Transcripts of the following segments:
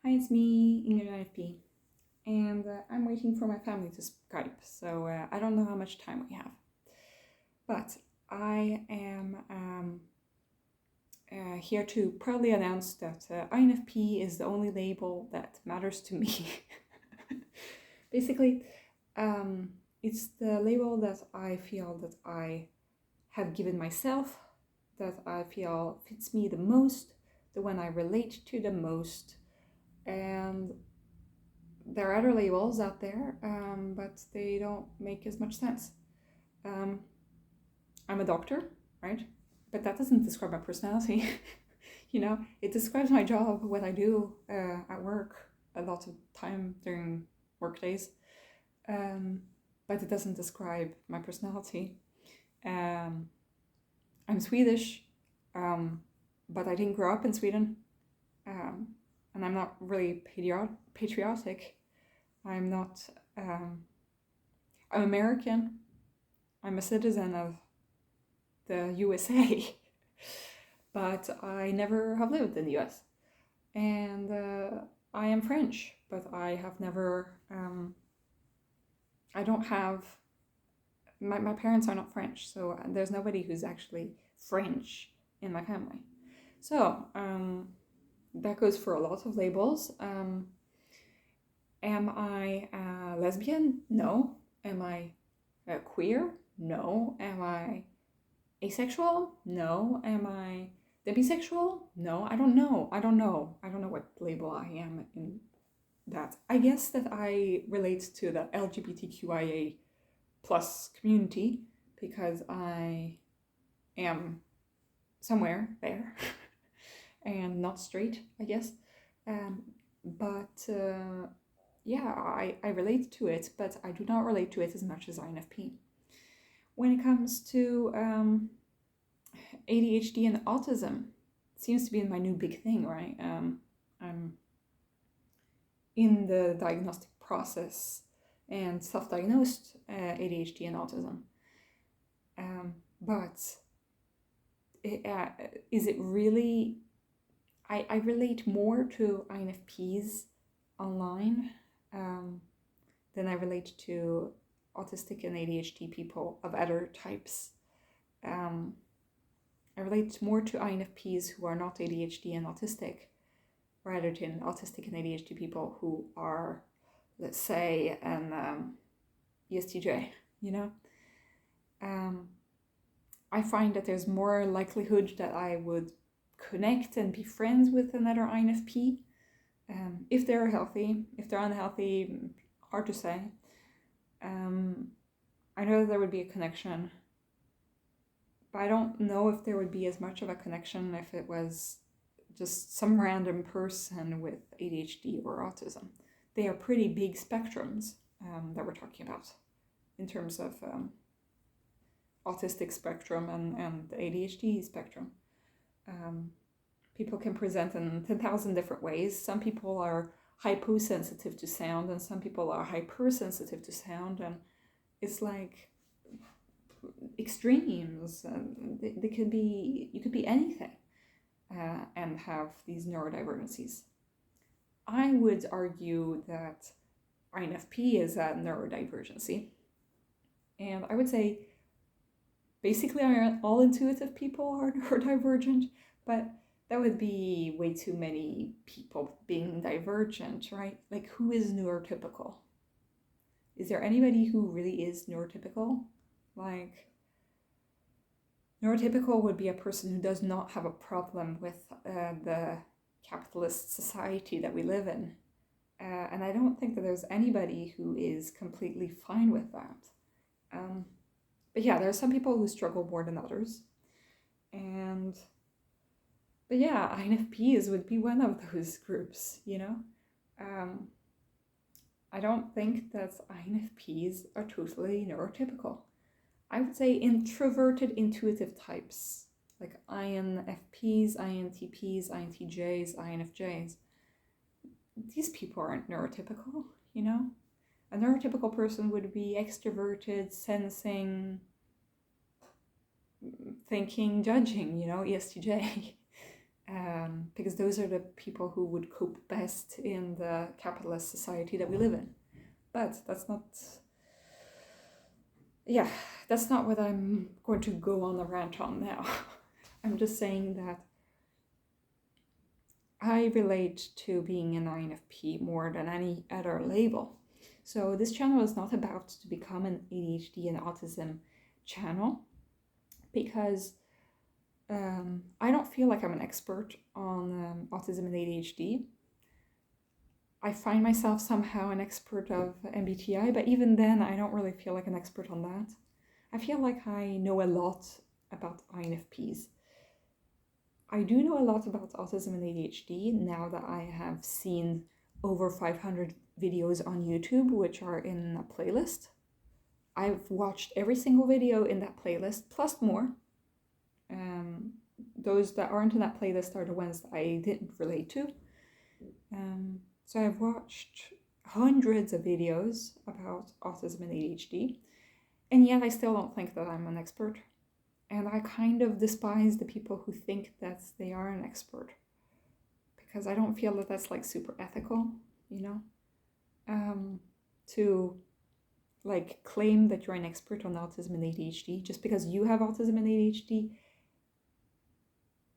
Hi, it's me, INFP, and I'm waiting for my family to Skype, so I don't know how much time we have. But I am here to proudly announce that INFP is the only label that matters to me. Basically, it's the label that I feel that I have given myself, that I feel fits me the most, the one I relate to the most, and there are other labels out there, but they don't make as much sense. Um, I'm a doctor, right? But that doesn't describe my personality. It describes my job, what I do at work, a lot of time during work days. But it doesn't describe my personality. Um, I'm Swedish, but I didn't grow up in Sweden. And I'm not really patriotic. I'm not. I'm American. I'm a citizen of the USA, but I never have lived in the US. And I am French, but I have never. I don't have. My parents are not French, so there's nobody who's actually French in my family. So that goes for a lot of labels. Am I lesbian? No. Am I queer? No. Am I asexual? No. Am I demisexual? No. I don't know. I don't know what label I am in that. I guess that I relate to the LGBTQIA plus community because I am somewhere there and not straight, I guess. But yeah, I relate to it, but I do not relate to it as much as INFP. When it comes to ADHD and autism, it seems to be my new big thing, right? I'm in the diagnostic process and self-diagnosed ADHD and autism. But is it really... I relate more to INFPs online than I relate to autistic and ADHD people of other types. I relate more to INFPs who are not ADHD and autistic rather than autistic and ADHD people who are, let's say, an ESTJ, you know? I find that there's more likelihood that I would connect and be friends with another INFP if they're healthy. If they're unhealthy, hard to say. I know there would be a connection, but I don't know if there would be as much of a connection if it was just some random person with ADHD or autism. They are pretty big spectrums that we're talking about in terms of autistic spectrum and the ADHD spectrum. People can present in 10,000 different ways. Some people are hyposensitive to sound and some people are hypersensitive to sound, and it's like extremes. They could be, you could be anything and have these neurodivergencies. I would argue that INFP is a neurodivergency, and I would say basically all intuitive people are neurodivergent, but that would be way too many people being divergent, right? Like, who is neurotypical? Is there anybody who really is neurotypical? Like, neurotypical would be a person who does not have a problem with the capitalist society that we live in. And I don't think that there's anybody who is completely fine with that. But yeah, there are some people who struggle more than others. But yeah, INFPs would be one of those groups, you know? I don't think that INFPs are totally neurotypical. I would say introverted intuitive types, like INFPs, INTPs, INTJs, INFJs. These people aren't neurotypical, you know? A neurotypical person would be extroverted, sensing, thinking, judging, you know, ESTJ. because those are the people who would cope best in the capitalist society that we live in. But that's not what I'm going to go on a rant on now. I'm just saying that I relate to being an INFP more than any other label. So this channel is not about to become an ADHD and autism channel, because I don't feel like I'm an expert on autism and ADHD. I find myself somehow an expert of MBTI, but even then I don't really feel like an expert on that. I feel like I know a lot about INFPs. I do know a lot about autism and ADHD now that I have seen over 500 videos on YouTube, which are in a playlist. I've watched every single video in that playlist, plus more. Those that aren't in that playlist are the ones that I didn't relate to. So I've watched hundreds of videos about autism and ADHD, and yet I still don't think that I'm an expert. And I kind of despise the people who think that they are an expert, because I don't feel that that's like super ethical, you know? To like claim that you're an expert on autism and ADHD just because you have autism and ADHD.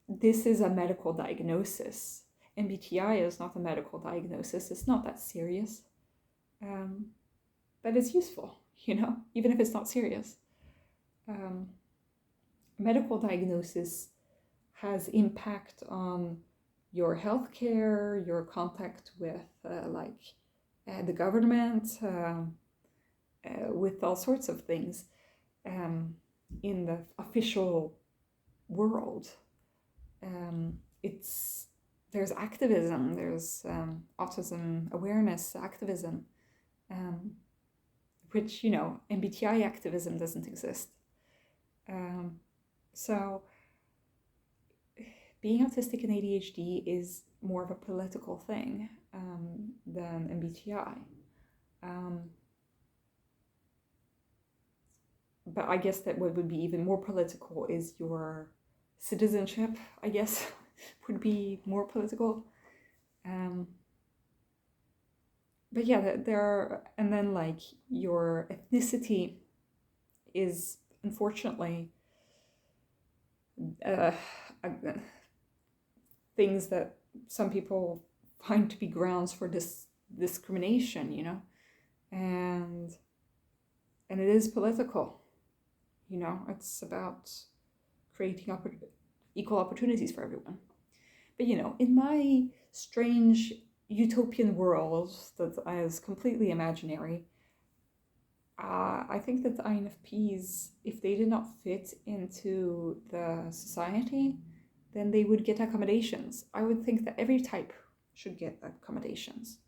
This is a medical diagnosis. MBTI is not a medical diagnosis. It's not that serious. But it's useful, you know, even if it's not serious. Medical diagnosis has impact on your healthcare, your contact with the government, with all sorts of things in the official world. There's activism, there's autism awareness activism, which, you know, MBTI activism doesn't exist. So being autistic and ADHD is more of a political thing than MBTI. But I guess that what would be even more political is your citizenship, I guess, would be more political. But yeah, and then like your ethnicity is unfortunately things that some people find to be grounds for discrimination, you know, and it is political, you know. It's about creating equal opportunities for everyone. But, you know, in my strange utopian world that is completely imaginary, I think that the INFPs, if they did not fit into the society, then they would get accommodations. I would think that every type should get accommodations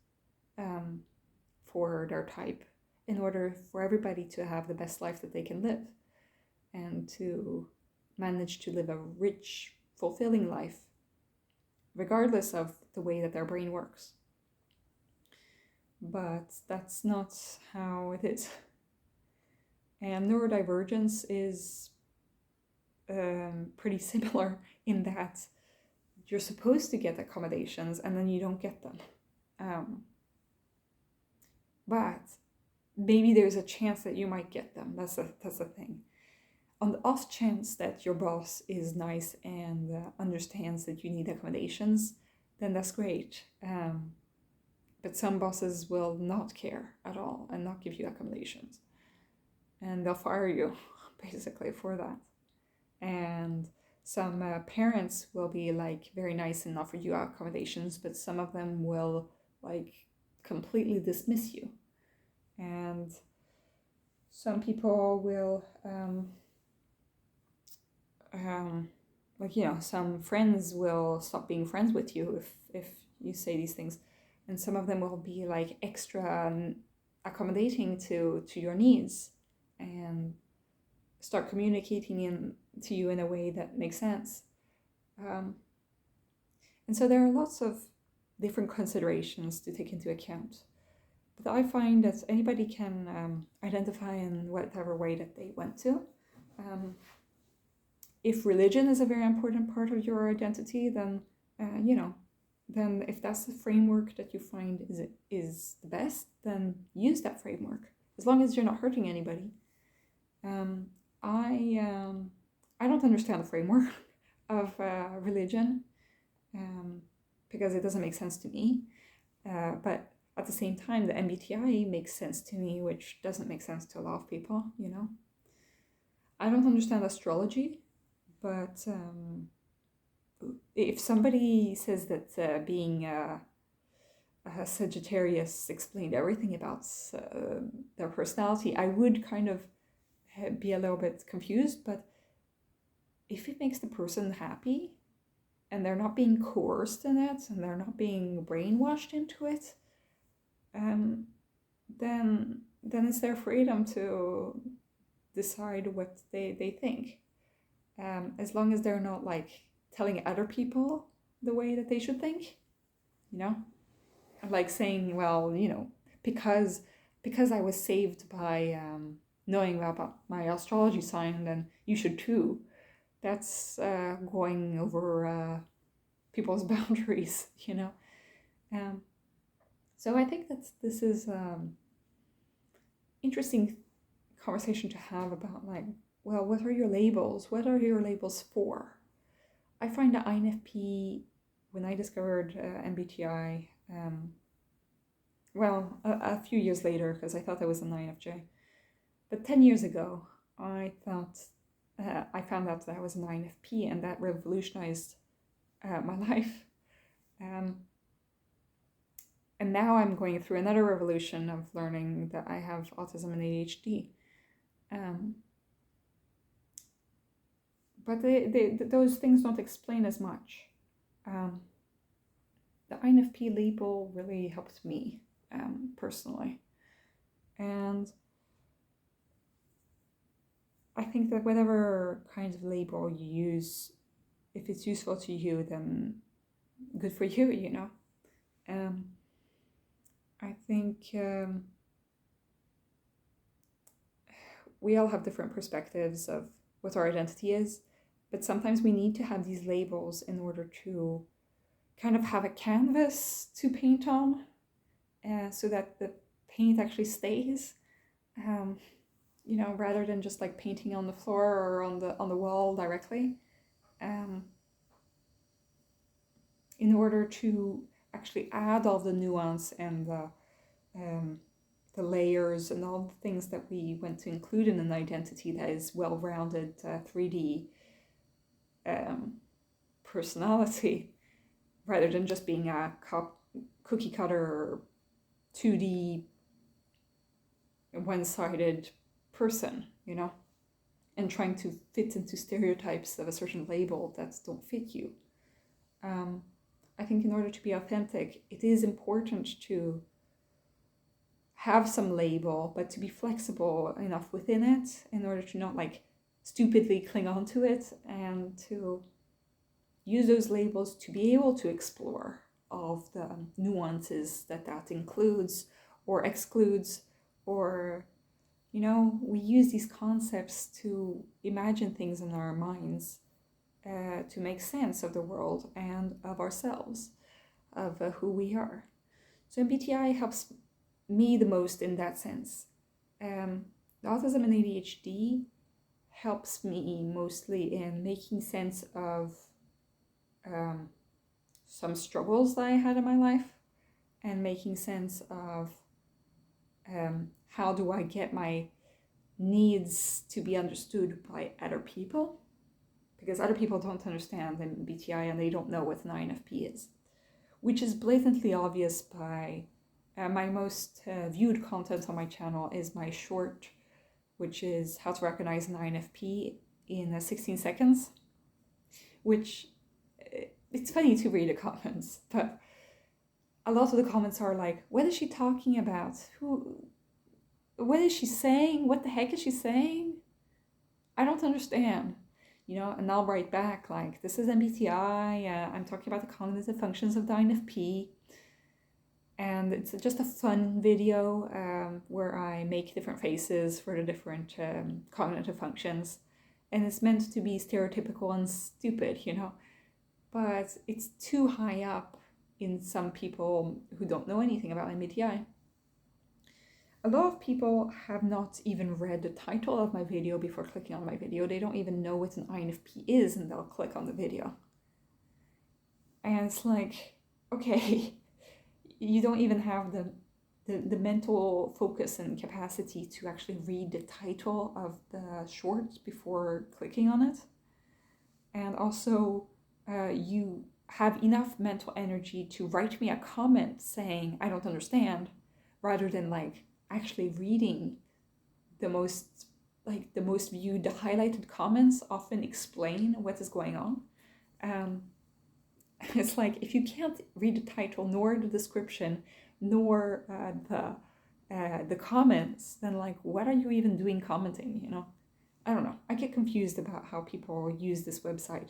for their type, in order for everybody to have the best life that they can live and to manage to live a rich, fulfilling life, regardless of the way that their brain works. But that's not how it is. And neurodivergence is pretty similar in that you're supposed to get accommodations and then you don't get them. But maybe there's a chance that you might get them. That's the thing. On the off chance that your boss is nice and understands that you need accommodations, then that's great. But some bosses will not care at all and not give you accommodations. And they'll fire you, basically, for that. And some parents will be like very nice and offer you accommodations, but some of them will like completely dismiss you. And some people will like, you know, some friends will stop being friends with you if you say these things, and some of them will be like extra accommodating to your needs and start communicating to you in a way that makes sense. And so there are lots of different considerations to take into account. But I find that anybody can identify in whatever way that they want to. If religion is a very important part of your identity, then then if that's the framework that you find is the best, then use that framework, as long as you're not hurting anybody. I don't understand the framework of religion, because it doesn't make sense to me. But at the same time, the MBTI makes sense to me, which doesn't make sense to a lot of people, I don't understand astrology, but if somebody says that being a Sagittarius explained everything about their personality, I would kind of be a little bit confused. But if it makes the person happy and they're not being coerced in it and they're not being brainwashed into it, then it's their freedom to decide what they think, as long as they're not like telling other people the way that they should think, like saying, well, because I was saved by knowing about my astrology sign, then you should too. That's going over people's boundaries, So I think this is interesting conversation to have about, like, well, what are your labels? What are your labels for? I find that INFP, when I discovered MBTI, a few years later, because I thought I was an INFJ, but 10 years ago, I found out that I was an INFP, and that revolutionized my life. And now I'm going through another revolution of learning that I have autism and ADHD. But those things don't explain as much. The INFP label really helped me personally. And I think that whatever kind of label you use, if it's useful to you, then good for you, I think we all have different perspectives of what our identity is, but sometimes we need to have these labels in order to kind of have a canvas to paint on, so that the paint actually stays, rather than just like painting on the floor or on the wall directly, in order to actually add all the nuance and the layers and all the things that we want to include in an identity that is well-rounded 3D personality, rather than just being a cookie cutter 2D one-sided person, and trying to fit into stereotypes of a certain label that don't fit you. I think in order to be authentic, it is important to have some label, but to be flexible enough within it in order to not like stupidly cling on to it, and to use those labels to be able to explore all of the nuances that includes or excludes, or we use these concepts to imagine things in our minds, to make sense of the world and of ourselves, of who we are. So MBTI helps me the most in that sense. The autism and ADHD helps me mostly in making sense of some struggles that I had in my life, and making sense of how do I get my needs to be understood by other people, because other people don't understand MBTI and they don't know what an INFP is, which is blatantly obvious by my most viewed content on my channel is my short, which is how to recognize an INFP in 16 seconds, which it's funny to read the comments, but a lot of the comments are like, what is she talking about? What is she saying? What the heck is she saying? I don't understand. And I'll write back like, this is MBTI, I'm talking about the cognitive functions of the INFP, and it's just a fun video where I make different faces for the different cognitive functions, and it's meant to be stereotypical and stupid, but it's too high up in some people who don't know anything about MBTI. A lot of people have not even read the title of my video before clicking on my video. They don't even know what an INFP is, and they'll click on the video. And it's like, okay, you don't even have the mental focus and capacity to actually read the title of the short before clicking on it. And also, you have enough mental energy to write me a comment saying, I don't understand, rather than like actually reading the most viewed, the highlighted comments often explain what is going on. It's like, if you can't read the title nor the description nor the comments, then like, what are you even doing commenting, you know? I don't know. I get confused about how people use this website.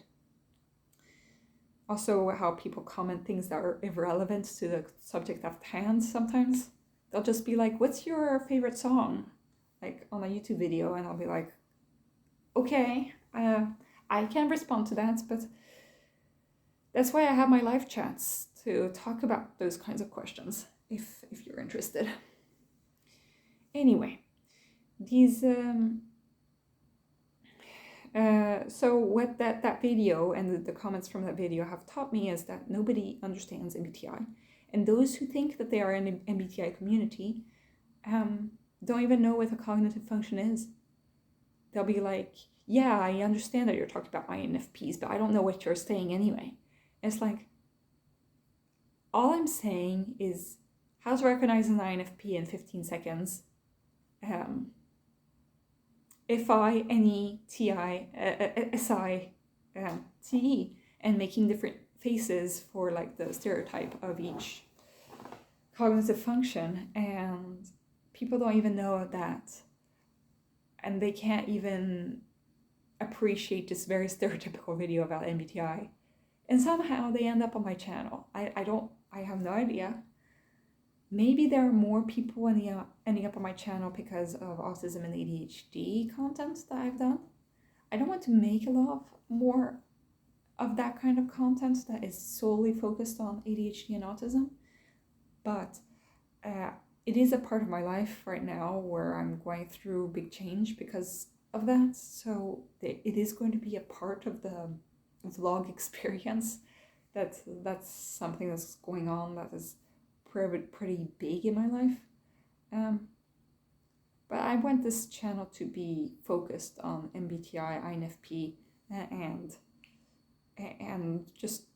Also, how people comment things that are irrelevant to the subject at hand sometimes. They'll just be like, what's your favorite song? Like on a YouTube video, and I'll be like, okay, I can respond to that, but that's why I have my live chats, to talk about those kinds of questions, if you're interested. Anyway, these so what that video and the comments from that video have taught me is that nobody understands MBTI, and those who think that they are in an MBTI community don't even know what a cognitive function is. They'll be like, yeah, I understand that you're talking about INFPs, but I don't know what you're saying anyway. It's like, all I'm saying is how to recognize an INFP in 15 seconds. FI, NE, TI, SI, TE, and making different faces for like the stereotype of each cognitive function. And people don't even know that. And they can't even appreciate this very stereotypical video about MBTI. And somehow they end up on my channel. I have no idea. Maybe there are more people ending up on my channel because of autism and ADHD content that I've done. I don't want to make a lot more of that kind of content that is solely focused on ADHD and autism. But it is a part of my life right now where I'm going through big change because of that. So it is going to be a part of the vlog experience. That's something that's going on that is pretty big in my life. But I want this channel to be focused on MBTI, INFP, and just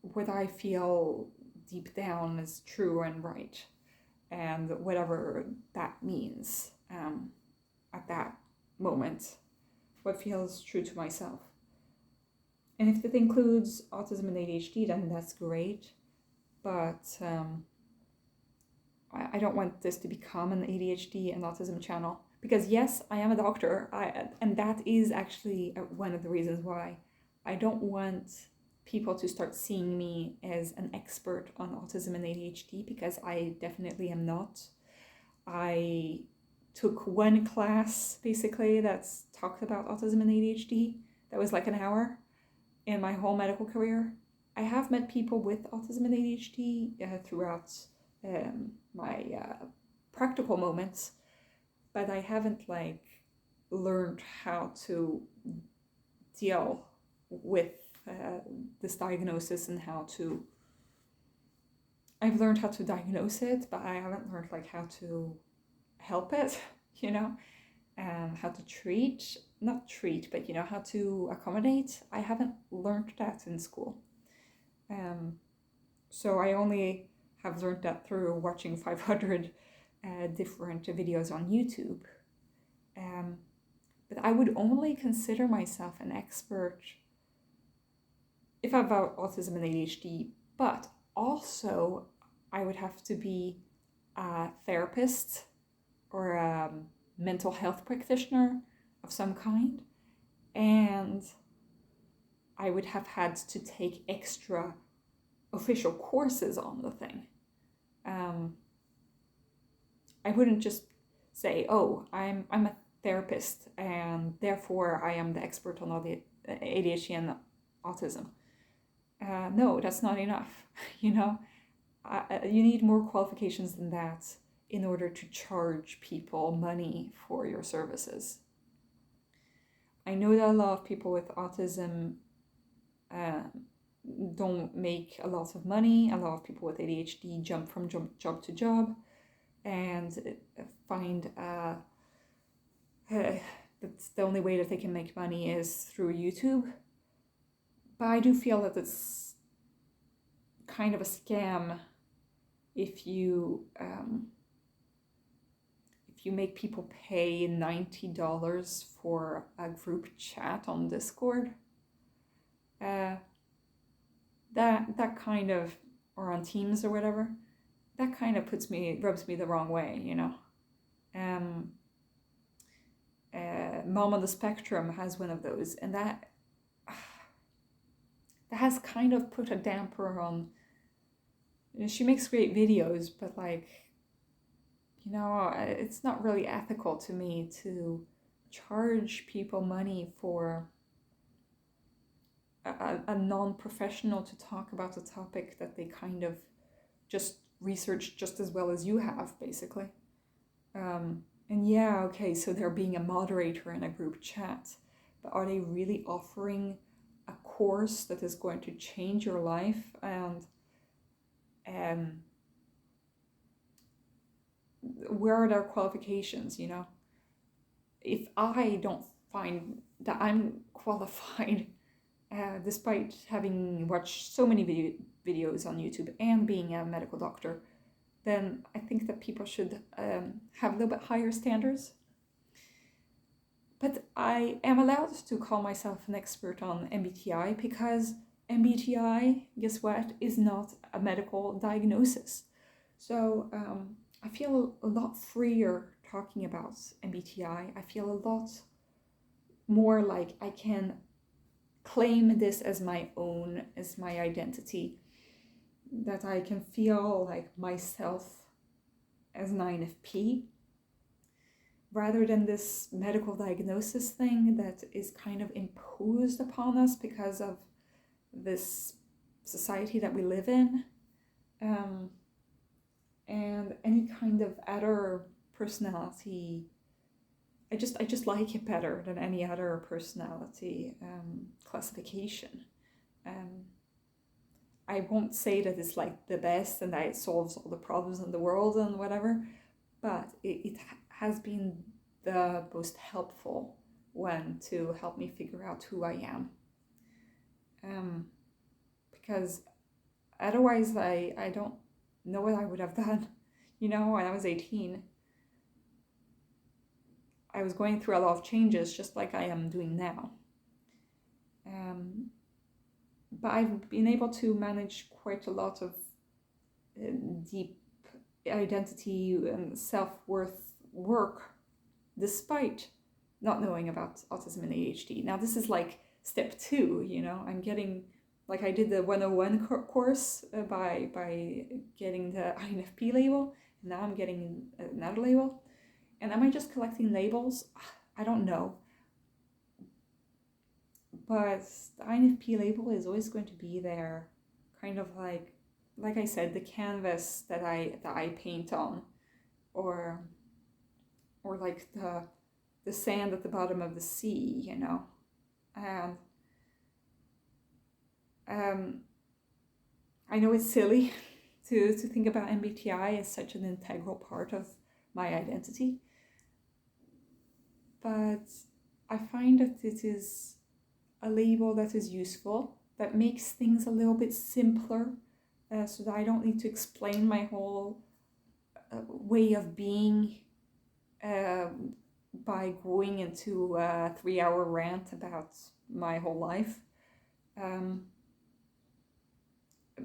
what I feel deep down is true and right, and whatever that means at that moment, what feels true to myself. And if it includes autism and ADHD, then that's great. But I don't want this to become an ADHD and autism channel. Because yes, I am a doctor, and that is actually one of the reasons why I don't want people to start seeing me as an expert on autism and ADHD, because I definitely am not. I took one class, basically, that's talked about autism and ADHD. That was like an hour in my whole medical career. I have met people with autism and ADHD throughout my practical moments, but I haven't like learned how to deal with this diagnosis and how to. I've learned how to diagnose it, but I haven't learned like how to help it, you know, and how to not treat, but you know, how to accommodate. I haven't learned that in school. So I only have learned that through watching 500 different videos on YouTube. But I would only consider myself an expert if I'm about autism and ADHD, but also I would have to be a therapist or a mental health practitioner of some kind, and I would have had to take extra official courses on the thing. I wouldn't just say, oh, I'm a therapist and therefore I am the expert on all the ADHD and autism. No, that's not enough. You know, you need more qualifications than that in order to charge people money for your services. I know that a lot of people with autism uh, don't make a lot of money. A lot of people with ADHD jump from job to job and find that's the only way that they can make money is through YouTube. But I do feel that it's kind of a scam if you make people pay $90 for a group chat on Discord. That kind of, or on Teams or whatever, that kind of rubs me the wrong way, you know. Mom on the Spectrum has one of those, and that has kind of put a damper on. She makes great videos, but like, you know, it's not really ethical to me to charge people money for a non-professional to talk about a topic that they kind of just researched just as well as you have, basically. And yeah, okay, so they're being a moderator in a group chat, but are they really offering a course that is going to change your life? And where are their qualifications, you know? If I don't find that I'm qualified, despite having watched so many videos on YouTube and being a medical doctor, then I think that people should have a little bit higher standards. But I am allowed to call myself an expert on MBTI because MBTI, guess what, is not a medical diagnosis. So I feel a lot freer talking about MBTI. I feel a lot more like I can claim this as my own, as my identity, that I can feel like myself as an INFP, rather than this medical diagnosis thing that is kind of imposed upon us because of this society that we live in. And any kind of other personality, I just like it better than any other personality classification. I won't say that it's like the best and that it solves all the problems in the world and whatever, but it has been the most helpful one to help me figure out who I am. Because otherwise I don't know what I would have done. You know, when I was 18, I was going through a lot of changes just like I am doing now. But I've been able to manage quite a lot of deep identity and self-worth work despite not knowing about autism and ADHD. Now this is like step 2, you know, I'm getting, like I did the 101 course by getting the INFP label, and now I'm getting another label. And am I just collecting labels? I don't know. But the INFP label is always going to be there, kind of like I said, the canvas that I paint on, or like the sand at the bottom of the sea, you know. And I know it's silly to think about MBTI as such an integral part of my identity, but I find that it is a label that is useful, that makes things a little bit simpler, so that I don't need to explain my whole way of being by going into a 3-hour rant about my whole life.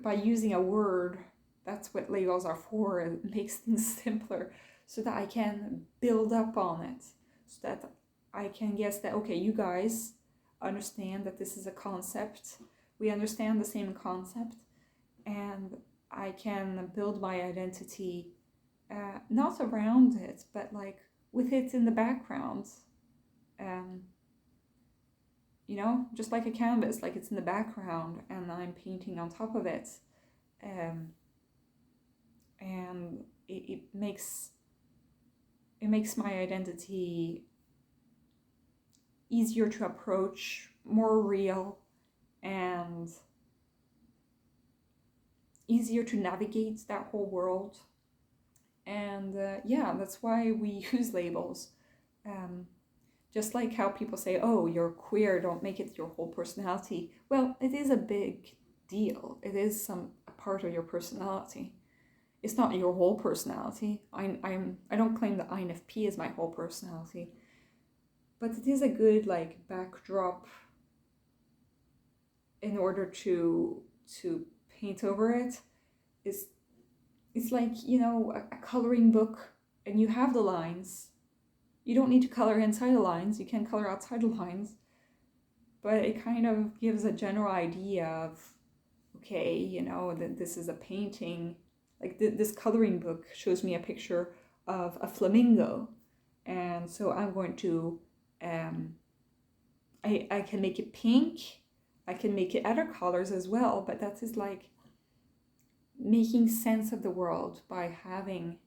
By using a word, that's what labels are for. It makes things simpler so that I can build up on it, so that I can guess that, okay, you guys understand that this is a concept, we understand the same concept, and I can build my identity not around it, but like with it in the background. just like a canvas, like it's in the background and I'm painting on top of it. And it makes my identity easier to approach, more real, and easier to navigate that whole world. And that's why we use labels. Just like how people say, oh, you're queer, don't make it your whole personality. Well, it is a big deal. It is a part of your personality. It's not your whole personality. I don't claim that INFP is my whole personality, but it is a good backdrop in order to paint over it. It's like, a coloring book, and you have the lines. You don't need to color inside the lines. You can color outside the lines, but it kind of gives a general idea of, okay, that this is a painting. Like this coloring book shows me a picture of a flamingo, and so I'm going to, I can make it pink, I can make it other colors as well, but that is like making sense of the world by having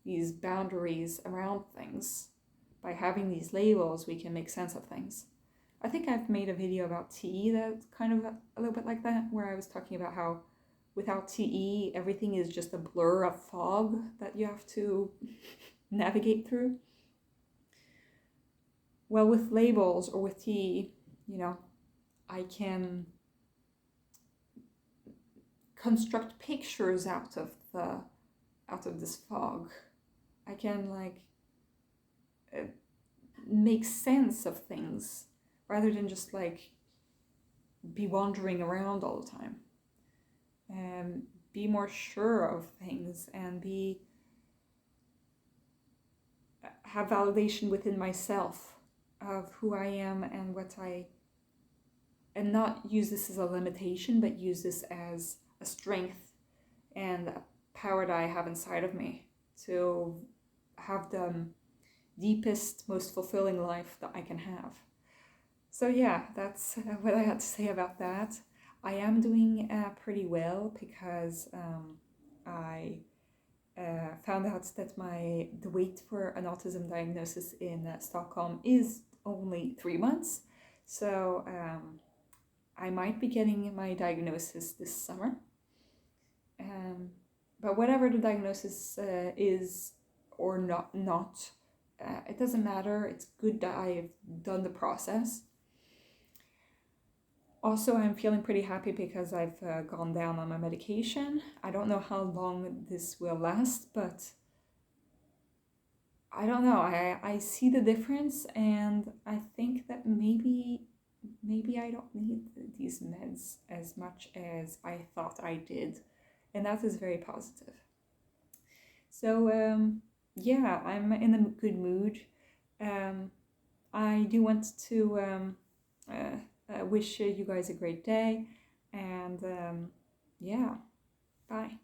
these boundaries around things. By having these labels, we can make sense of things. I think I've made a video about TE that's kind of a little bit like that, where I was talking about how without TE, everything is just a blur of fog that you have to navigate through. Well, with labels or with TE, I can construct pictures out of this fog. I can make sense of things rather than just be wandering around all the time. Be more sure of things and have validation within myself of who I am and and not use this as a limitation, but use this as a strength and a power that I have inside of me to have the deepest, most fulfilling life that I can have. So yeah, that's what I had to say about that. I am doing pretty well because I found out that the wait for an autism diagnosis in Stockholm is only 3 months. So I might be getting my diagnosis this summer. But whatever the diagnosis is or not, it doesn't matter. It's good that I've done the process. Also, I'm feeling pretty happy because I've gone down on my medication. I don't know how long this will last, but I don't know. I see the difference, and I think that maybe I don't need these meds as much as I thought I did, and that is very positive. So yeah, I'm in a good mood. I do want to wish you guys a great day, and yeah, bye.